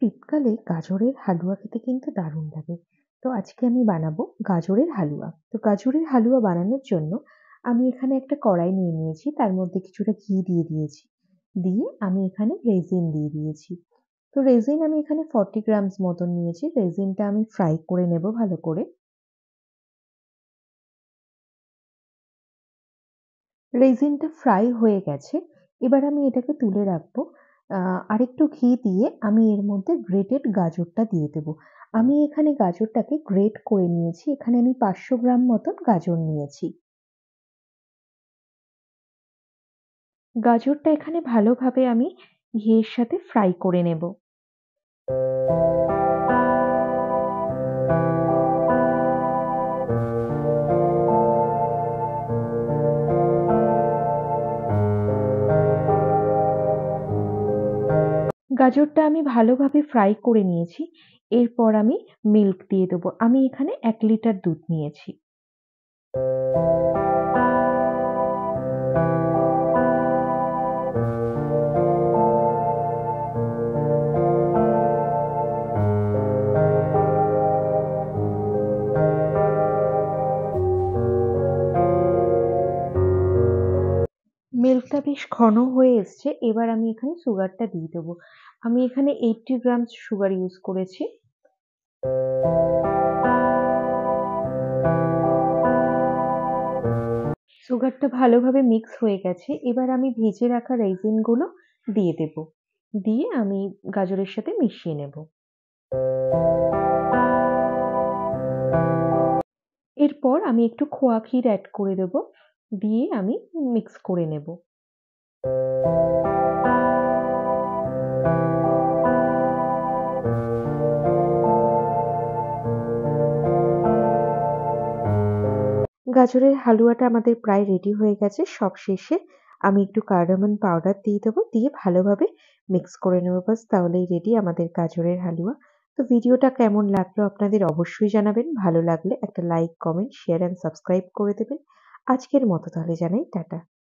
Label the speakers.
Speaker 1: শীতকালে গাজরের হালুয়া খেতে কিন্তু দারুণ লাগে। তো আজকে আমি বানাবো গাজরের হালুয়া। তো গাজরের হালুয়া বানানোর জন্য আমি এখানে একটা কড়াই নিয়ে নিয়েছি। তার মধ্যে কিছুটা ঘি দিয়ে দিয়েছি। দিয়ে আমি এখানে রেজিন দিয়ে দিয়েছি। তো রেজিন আমি এখানে 40 গ্রামস মতন নিয়েছি। রেজিনটা আমি ফ্রাই করে নেব ভালো করে। রেজিনটা ফ্রাই হয়ে গেছে। এবার আমি এটাকে তুলে রাখবো। আরেকটু ঘি দিয়ে আমি এর মধ্যে গ্রেটেড গাজরটা দিয়ে দেবো। আমি এখানে গাজরটাকে গ্রেট করে নিয়েছি। এখানে আমি 500 গ্রাম মতন গাজর নিয়েছি। গাজরটা এখানে ভালোভাবে আমি ঘিয়ের সাথে ফ্রাই করে নেব। গাজরটা আমি ভালোভাবে ফ্রাই করে নিয়েছি। এরপর আমি মিল্ক দিয়ে দেবো। আমি এখানে 1 লিটার দুধ নিয়েছি। মিল্কটা বেশ ঘন হয়ে এসছে। এবার আমি এখানে সুগারটা দিয়ে দেবো। আমি এখানে 80 গ্রামস সুগার ইউজ করেছি। সুগারটা ভালোভাবে মিক্স হয়ে গেছে। এবার আমি ভেজে রাখা রেজিনগুলো দিয়ে দেবো। দিয়ে আমি গাজরের সাথে মিশিয়ে নেব। এরপর আমি একটু খোয়া ক্ষীর অ্যাড করে দেবো। দিয়ে আমি মিক্স করে নেব। গাজরের হালুয়াটা আমাদের প্রায় রেডি হয়ে গেছে। সবশেষে আমি একটু কার্ডামন পাউডার দিয়ে দেবো। দিয়ে ভালোভাবে মিক্স করে নেব। ব্যাস তাহলেই রেডি আমাদের গাজরের হালুয়া। তো ভিডিওটা কেমন লাগলো আপনাদের অবশ্যই জানাবেন। ভালো লাগলে একটা like, comment, share and subscribe করে দেবেন। আজকের মতো তাহলে জানাই টাটা।